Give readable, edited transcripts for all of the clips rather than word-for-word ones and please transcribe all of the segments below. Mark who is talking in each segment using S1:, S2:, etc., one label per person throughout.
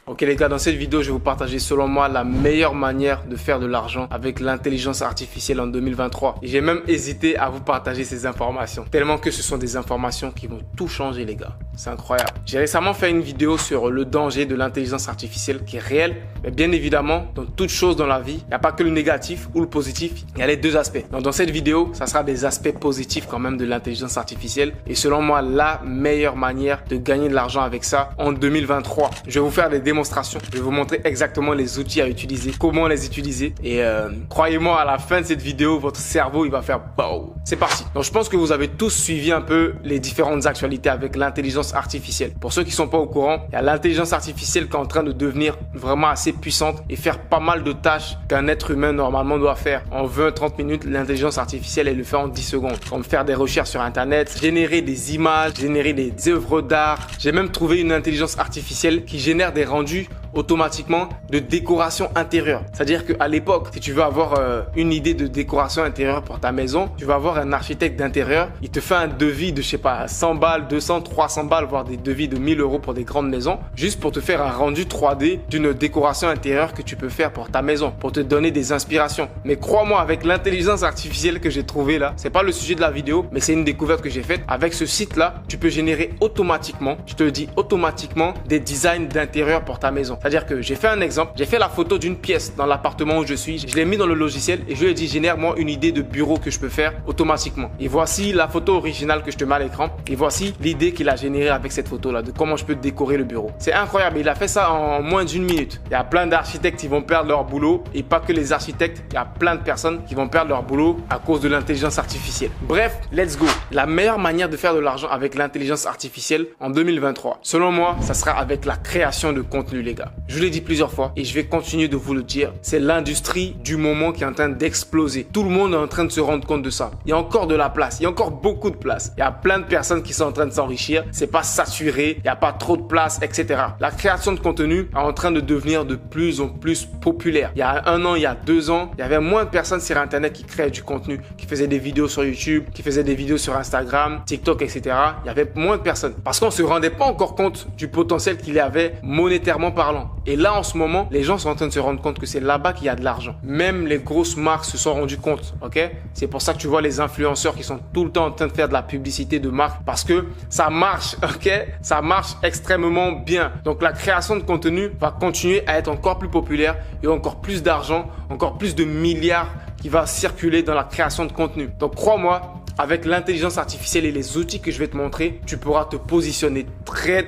S1: Ok les gars, dans cette vidéo, je vais vous partager selon moi la meilleure manière de faire de l'argent avec l'intelligence artificielle en 2023. Et j'ai même hésité à vous partager ces informations, tellement que ce sont des informations qui vont tout changer les gars. C'est incroyable. J'ai récemment fait une vidéo sur le danger de l'intelligence artificielle qui est réel. Mais bien évidemment, dans toute chose dans la vie, il n'y a pas que le négatif ou le positif, il y a les deux aspects. Donc dans cette vidéo, ça sera des aspects positifs quand même de l'intelligence artificielle. Et selon moi, la meilleure manière de gagner de l'argent avec ça en 2023. Je vais vous faire des démonstrations. Je vais vous montrer exactement les outils à utiliser, comment les utiliser. Et croyez-moi, à la fin de cette vidéo, votre cerveau, il va faire wow. C'est parti. Donc je pense que vous avez tous suivi un peu les différentes actualités avec l'intelligence artificielle. Pour ceux qui sont pas au courant, il y a l'intelligence artificielle qui est en train de devenir vraiment assez puissante et faire pas mal de tâches qu'un être humain normalement doit faire. En 20-30 minutes, l'intelligence artificielle, elle le fait en 10 secondes. Comme faire des recherches sur Internet, générer des images, générer des œuvres d'art. J'ai même trouvé une intelligence artificielle qui génère des rendus automatiquement de décoration intérieure. C'est-à-dire qu'à l'époque, si tu veux avoir une idée de décoration intérieure pour ta maison, tu vas avoir un architecte d'intérieur, il te fait un devis de, je sais pas, 100 balles, 200, 300 balles, voire des devis de 1000 € pour des grandes maisons, juste pour te faire un rendu 3D d'une décoration intérieure que tu peux faire pour ta maison, pour te donner des inspirations. Mais crois-moi, avec l'intelligence artificielle que j'ai trouvée là, c'est pas le sujet de la vidéo, mais c'est une découverte que j'ai faite. Avec ce site-là, tu peux générer automatiquement, je te le dis automatiquement, des designs d'intérieur pour ta maison. C'est-à-dire que j'ai fait un exemple, j'ai fait la photo d'une pièce dans l'appartement où je suis, je l'ai mis dans le logiciel et je lui ai dit génère-moi une idée de bureau que je peux faire automatiquement. Et voici la photo originale que je te mets à l'écran et voici l'idée qu'il a générée avec cette photo-là de comment je peux décorer le bureau. C'est incroyable, il a fait ça en moins d'1 minute. Il y a plein d'architectes qui vont perdre leur boulot et pas que les architectes, il y a plein de personnes qui vont perdre leur boulot à cause de l'intelligence artificielle. Bref, let's go. La meilleure manière de faire de l'argent avec l'intelligence artificielle en 2023, selon moi, ça sera avec la création de contenu les gars. Je vous l'ai dit plusieurs fois et je vais continuer de vous le dire, c'est l'industrie du moment qui est en train d'exploser. Tout le monde est en train de se rendre compte de ça. Il y a encore de la place, il y a encore beaucoup de place. Il y a plein de personnes qui sont en train de s'enrichir, c'est pas saturé, il n'y a pas trop de place, etc. La création de contenu est en train de devenir de plus en plus populaire. Il y a 1 an, il y a 2 ans, il y avait moins de personnes sur Internet qui créaient du contenu, qui faisaient des vidéos sur YouTube, qui faisaient des vidéos sur Instagram, TikTok, etc. Il y avait moins de personnes parce qu'on se rendait pas encore compte du potentiel qu'il y avait monétairement parlant. Et là, en ce moment, les gens sont en train de se rendre compte que c'est là-bas qu'il y a de l'argent. Même les grosses marques se sont rendues compte, ok? C'est pour ça que tu vois les influenceurs qui sont tout le temps en train de faire de la publicité de marque parce que ça marche, ok? Ça marche extrêmement bien. Donc, la création de contenu va continuer à être encore plus populaire et encore plus d'argent, encore plus de milliards qui va circuler dans la création de contenu. Donc, crois-moi, avec l'intelligence artificielle et les outils que je vais te montrer, tu pourras te positionner très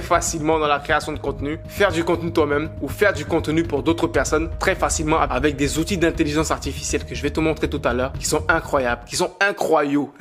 S1: facilement dans la création de contenu, faire du contenu toi-même ou faire du contenu pour d'autres personnes très facilement avec des outils d'intelligence artificielle que je vais te montrer tout à l'heure qui sont incroyables, qui sont incroyaux.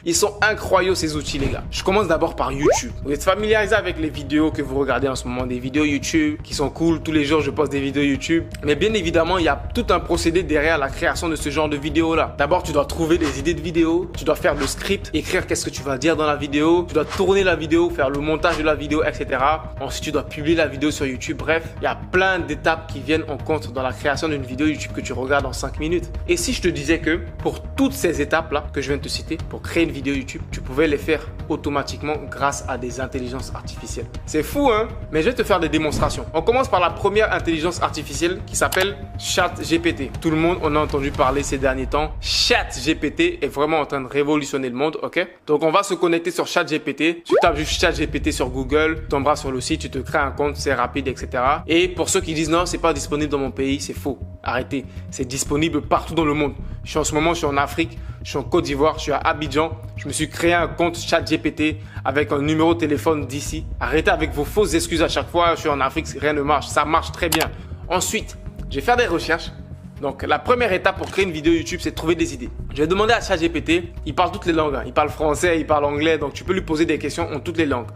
S1: Ils sont incroyaux ces outils les gars. Je commence d'abord par YouTube. Vous êtes familiarisé avec les vidéos que vous regardez en ce moment, des vidéos YouTube qui sont cool. Tous les jours, je poste des vidéos YouTube. Mais bien évidemment, il y a tout un procédé derrière la création de ce genre de vidéos là. D'abord, tu dois trouver des idées de vidéos. Tu dois faire le script, écrire qu'est-ce que tu vas dire dans la vidéo. Tu dois tourner la vidéo, faire le montage de la vidéo, etc. Ensuite, tu dois publier la vidéo sur YouTube. Bref, il y a plein d'étapes qui viennent en compte dans la création d'une vidéo YouTube que tu regardes en 5 minutes. Et si je te disais que pour toutes ces étapes-là que je viens de te citer, pour créer une vidéo YouTube, tu pouvais les faire automatiquement grâce à des intelligences artificielles. C'est fou, hein? Mais je vais te faire des démonstrations. On commence par la première intelligence artificielle qui s'appelle ChatGPT. Tout le monde en a entendu parler ces derniers temps. ChatGPT est vraiment en train de révolutionner le monde, ok? Donc, on va se connecter sur ChatGPT. Tu tapes juste ChatGPT sur Google, tu tomberas sur le site, tu te crées un compte, c'est rapide, etc. Et pour ceux qui disent non, c'est pas disponible dans mon pays, c'est faux. Arrêtez. C'est disponible partout dans le monde. En ce moment, je suis en Afrique, je suis en Côte d'Ivoire, je suis à Abidjan. Je me suis créé un compte ChatGPT avec un numéro de téléphone d'ici. Arrêtez avec vos fausses excuses à chaque fois. Je suis en Afrique, rien ne marche. Ça marche très bien. Ensuite, je vais faire des recherches. Donc, la première étape pour créer une vidéo YouTube, c'est de trouver des idées. Je vais demander à ChatGPT, il parle toutes les langues. Hein. Il parle français, il parle anglais, donc tu peux lui poser des questions en toutes les langues.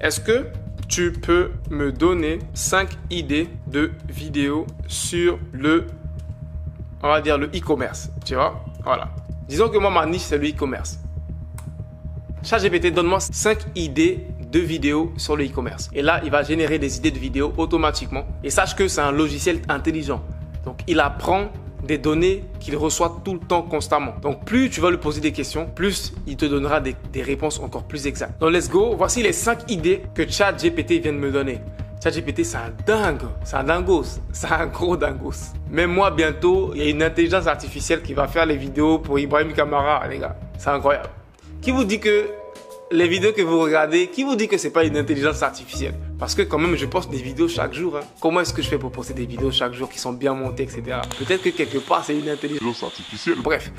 S1: Est-ce que tu peux me donner 5 idées de vidéos sur on va dire le e-commerce, tu vois? Voilà. Disons que moi, ma niche, c'est le e-commerce. ChatGPT, donne-moi 5 idées de vidéos sur le e-commerce. Et là, il va générer des idées de vidéos automatiquement. Et sache que c'est un logiciel intelligent. Donc, il apprend des données qu'il reçoit tout le temps, constamment. Donc, plus tu vas lui poser des questions, plus il te donnera des réponses encore plus exactes. Donc, let's go. Voici les 5 idées que ChatGPT vient de me donner. ChatGPT, c'est un dingue, c'est un dingos, c'est un gros dingos. Même moi, bientôt, il y a une intelligence artificielle qui va faire les vidéos pour Ibrahim Kamara, les gars. C'est incroyable. Qui vous dit que les vidéos que vous regardez, qui vous dit que c'est pas une intelligence artificielle? Parce que quand même, je poste des vidéos chaque jour. Hein. Comment est-ce que je fais pour poster des vidéos chaque jour qui sont bien montées, etc. Peut-être que quelque part, c'est une intelligence artificielle. Bref.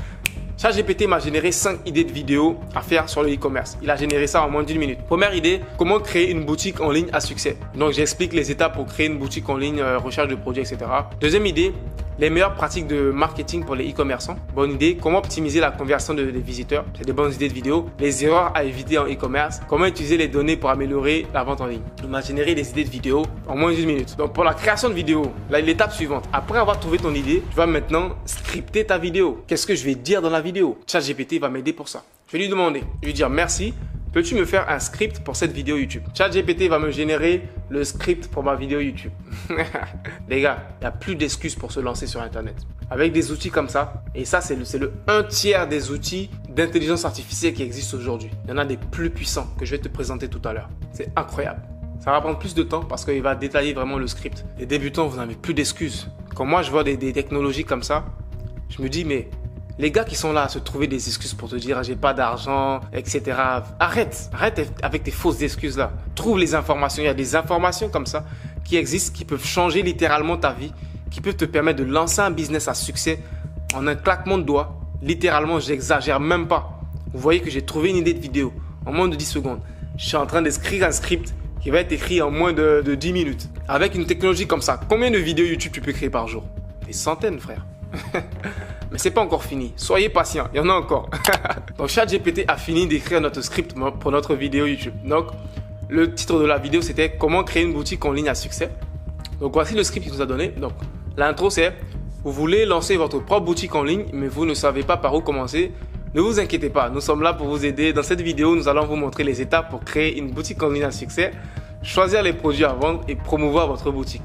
S1: ChatGPT m'a généré 5 idées de vidéos à faire sur le e-commerce. Il a généré ça en moins d'1 minute. Première idée, comment créer une boutique en ligne à succès. Donc, j'explique les étapes pour créer une boutique en ligne, recherche de produits, etc. Deuxième idée, les meilleures pratiques de marketing pour les e-commerçants. Bonne idée, comment optimiser la conversion des visiteurs. C'est des bonnes idées de vidéos. Les erreurs à éviter en e-commerce. Comment utiliser les données pour améliorer la vente en ligne. Il m'a généré des idées de vidéos en moins d'1 minute. Donc, pour la création de vidéos, l'étape suivante. Après avoir trouvé ton idée, tu vas maintenant scripter ta vidéo. Qu'est-ce que je vais dire dans la vidéo? ChatGPT va m'aider pour ça. Je vais lui demander, je vais lui dire merci. Peux-tu me faire un script pour cette vidéo YouTube? ChatGPT va me générer le script pour ma vidéo YouTube. Les gars, il n'y a plus d'excuses pour se lancer sur Internet. Avec des outils comme ça, et ça c'est le 1/3 des outils d'intelligence artificielle qui existent aujourd'hui. Il y en a des plus puissants que je vais te présenter tout à l'heure. C'est incroyable. Ça va prendre plus de temps parce qu'il va détailler vraiment le script. Les débutants, vous n'avez plus d'excuses. Quand moi je vois des technologies comme ça, je me dis mais... Les gars qui sont là à se trouver des excuses pour te dire j'ai pas d'argent, etc. Arrête avec tes fausses excuses là. Trouve les informations. Il y a des informations comme ça qui existent, qui peuvent changer littéralement ta vie, qui peuvent te permettre de lancer un business à succès en un claquement de doigts. Littéralement, j'exagère même pas. Vous voyez que j'ai trouvé une idée de vidéo en moins de 10 secondes. Je suis en train d'écrire un script qui va être écrit en moins de 10 minutes. Avec une technologie comme ça, combien de vidéos YouTube tu peux créer par jour? Des centaines, frère. Mais c'est pas encore fini. Soyez patient, il y en a encore. Donc ChatGPT a fini d'écrire notre script pour notre vidéo YouTube. Donc le titre de la vidéo c'était comment créer une boutique en ligne à succès. Donc voici le script qu'il nous a donné. Donc l'intro c'est vous voulez lancer votre propre boutique en ligne mais vous ne savez pas par où commencer. Ne vous inquiétez pas, nous sommes là pour vous aider. Dans cette vidéo, nous allons vous montrer les étapes pour créer une boutique en ligne à succès, choisir les produits à vendre et promouvoir votre boutique.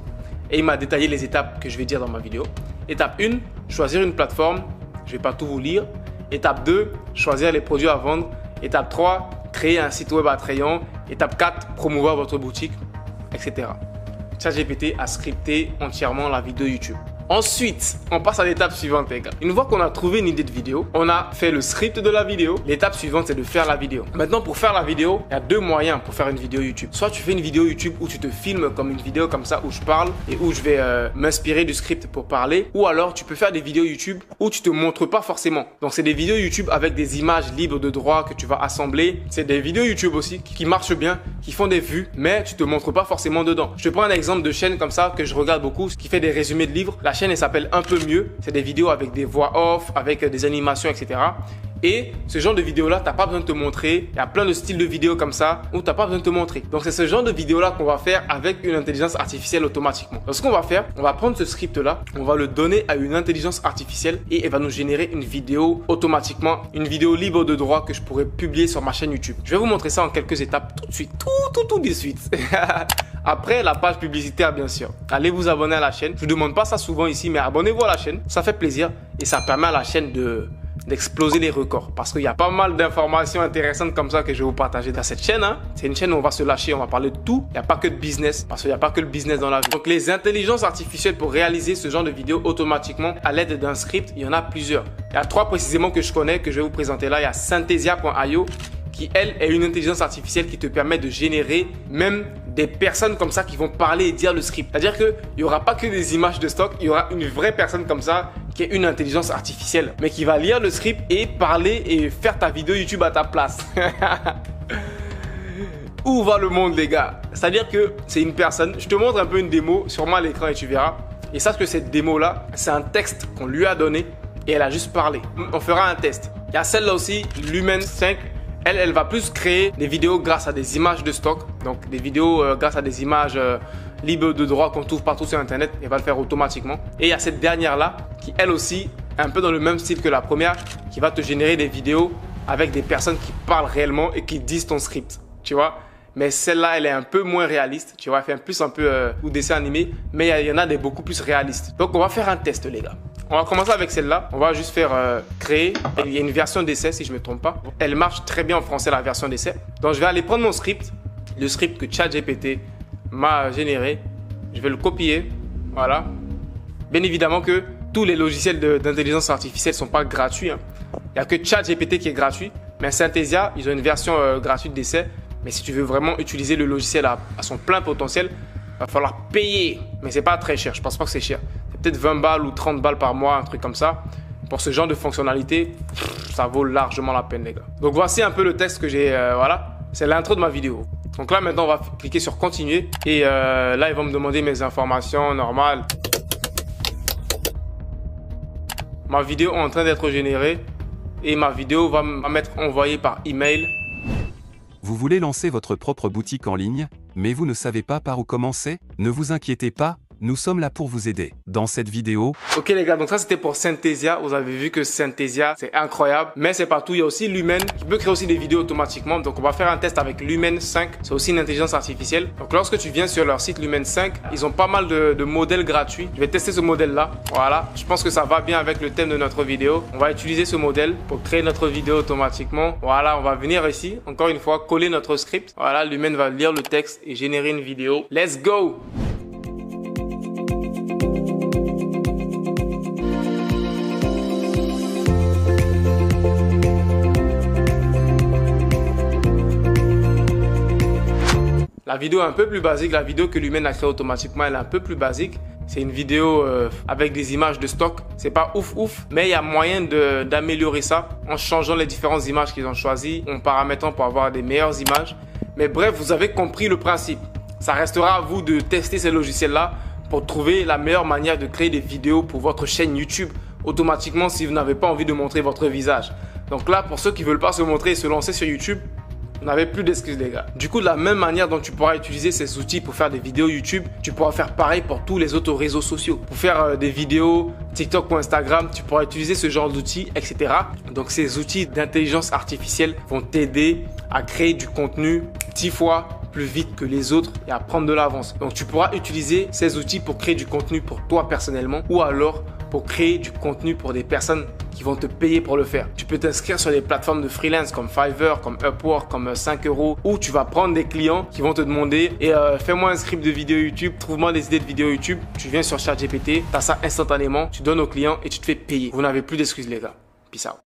S1: Et il m'a détaillé les étapes que je vais dire dans ma vidéo. Étape 1, choisir une plateforme. Je ne vais pas tout vous lire. Étape 2, choisir les produits à vendre. Étape 3, créer un site web attrayant. Étape 4, promouvoir votre boutique, etc. ChatGPT a scripté entièrement la vidéo YouTube. Ensuite, on passe à l'étape suivante, les gars. Une fois qu'on a trouvé une idée de vidéo, on a fait le script de la vidéo. L'étape suivante, c'est de faire la vidéo. Maintenant, pour faire la vidéo, il y a 2 moyens pour faire une vidéo YouTube. Soit tu fais une vidéo YouTube où tu te filmes comme une vidéo comme ça, où je parle et où je vais m'inspirer du script pour parler. Ou alors, tu peux faire des vidéos YouTube où tu te montres pas forcément. Donc, c'est des vidéos YouTube avec des images libres de droit que tu vas assembler. C'est des vidéos YouTube aussi qui marchent bien, qui font des vues, mais tu te montres pas forcément dedans. Je te prends un exemple de chaîne comme ça que je regarde beaucoup, qui fait des résumés de livres. La chaîne elle s'appelle Un peu mieux. C'est des vidéos avec des voix off, avec des animations, etc. Et ce genre de vidéo-là, tu n'as pas besoin de te montrer. Il y a plein de styles de vidéos comme ça où tu n'as pas besoin de te montrer. Donc, c'est ce genre de vidéo-là qu'on va faire avec une intelligence artificielle automatiquement. Donc, ce qu'on va faire, on va prendre ce script-là, on va le donner à une intelligence artificielle et elle va nous générer une vidéo automatiquement, une vidéo libre de droit que je pourrais publier sur ma chaîne YouTube. Je vais vous montrer ça en quelques étapes tout de suite, tout de suite. Après la page publicitaire, bien sûr. Allez vous abonner à la chaîne. Je ne demande pas ça souvent ici, mais abonnez-vous à la chaîne. Ça fait plaisir et ça permet à la chaîne d'exploser les records. Parce qu'il y a pas mal d'informations intéressantes comme ça que je vais vous partager dans cette chaîne. Hein. C'est une chaîne où on va se lâcher, on va parler de tout. Il n'y a pas que de business, parce qu'il n'y a pas que le business dans la vie. Donc les intelligences artificielles pour réaliser ce genre de vidéo automatiquement à l'aide d'un script, il y en a plusieurs. Il y a 3 précisément que je connais, que je vais vous présenter là. Il y a Synthesia.io qui, elle, est une intelligence artificielle qui te permet de générer même des personnes comme ça qui vont parler et dire le script. C'est-à-dire qu'il n'y aura pas que des images de stock, il y aura une vraie personne comme ça qui est une intelligence artificielle, mais qui va lire le script et parler et faire ta vidéo YouTube à ta place. Où va le monde, les gars? C'est-à-dire que c'est une personne, je te montre un peu une démo sur moi à l'écran et tu verras. Et sache que cette démo-là, c'est un texte qu'on lui a donné et elle a juste parlé. On fera un test. Il y a celle-là aussi, Lumen 5. Elle va plus créer des vidéos grâce à des images de stock. Donc, des vidéos grâce à des images libres de droit qu'on trouve partout sur Internet. Elle va le faire automatiquement. Et il y a cette dernière-là qui, elle aussi, est un peu dans le même style que la première, qui va te générer des vidéos avec des personnes qui parlent réellement et qui disent ton script. Tu vois? Mais celle-là, elle est un peu moins réaliste. Tu vois, elle fait plus un peu ou dessin animé. Mais il y en a des beaucoup plus réalistes. Donc, on va faire un test, les gars. On va commencer avec celle-là. On va juste faire créer. Il y a une version d'essai, si je ne me trompe pas. Elle marche très bien en français, la version d'essai. Donc, je vais aller prendre mon script. Le script que ChatGPT m'a généré. Je vais le copier. Voilà. Bien évidemment que tous les logiciels d'intelligence artificielle ne sont pas gratuits. Il n'y a que ChatGPT qui est gratuit. Mais Synthesia, ils ont une version gratuite d'essai. Mais si tu veux vraiment utiliser le logiciel à son plein potentiel, il va falloir payer. Mais ce n'est pas très cher. Je ne pense pas que c'est cher. C'est peut-être 20 balles ou 30 balles par mois, un truc comme ça. Pour ce genre de fonctionnalité, ça vaut largement la peine, les gars. Donc, voici un peu le texte que j'ai. Voilà. C'est l'intro de ma vidéo. Donc là, maintenant, on va cliquer sur continuer. Et là, ils vont me demander mes informations normales. Ma vidéo est en train d'être générée. Et ma vidéo va m'être envoyée par email.
S2: Vous voulez lancer votre propre boutique en ligne, mais vous ne savez pas par où commencer? Ne vous inquiétez pas, nous sommes là pour vous aider. Dans cette vidéo...
S1: Ok les gars, donc ça c'était pour Synthesia. Vous avez vu que Synthesia, c'est incroyable. Mais c'est pas tout, il y a aussi Lumen qui peut créer aussi des vidéos automatiquement. Donc on va faire un test avec Lumen 5. C'est aussi une intelligence artificielle. Donc lorsque tu viens sur leur site Lumen 5, ils ont pas mal de modèles gratuits. Je vais tester ce modèle-là. Voilà, je pense que ça va bien avec le thème de notre vidéo. On va utiliser ce modèle pour créer notre vidéo automatiquement. Voilà, on va venir ici, encore une fois, coller notre script. Voilà, Lumen va lire le texte et générer une vidéo. Let's go! La vidéo est un peu plus basique. La vidéo que Lumen a créée automatiquement, elle est un peu plus basique. C'est une vidéo avec des images de stock. C'est pas ouf, mais il y a moyen d'améliorer ça en changeant les différentes images qu'ils ont choisies, en paramétrant pour avoir des meilleures images. Mais bref, vous avez compris le principe. Ça restera à vous de tester ces logiciels-là pour trouver la meilleure manière de créer des vidéos pour votre chaîne YouTube automatiquement si vous n'avez pas envie de montrer votre visage. Donc là, pour ceux qui ne veulent pas se montrer et se lancer sur YouTube, vous n'avez plus d'excuses les gars. Du coup, de la même manière dont tu pourras utiliser ces outils pour faire des vidéos YouTube, tu pourras faire pareil pour tous les autres réseaux sociaux. Pour faire des vidéos TikTok ou Instagram, tu pourras utiliser ce genre d'outils, etc. Donc ces outils d'intelligence artificielle vont t'aider à créer du contenu 10 fois plus vite que les autres et à prendre de l'avance. Donc tu pourras utiliser ces outils pour créer du contenu pour toi personnellement ou alors pour créer du contenu pour des personnes qui vont te payer pour le faire. Tu peux t'inscrire sur des plateformes de freelance comme Fiverr, comme Upwork, comme 5 euros où tu vas prendre des clients qui vont te demander et fais-moi un script de vidéo YouTube, trouve-moi des idées de vidéo YouTube. Tu viens sur ChatGPT, tu as ça instantanément, tu donnes au client et tu te fais payer. Vous n'avez plus d'excuses les gars. Peace out.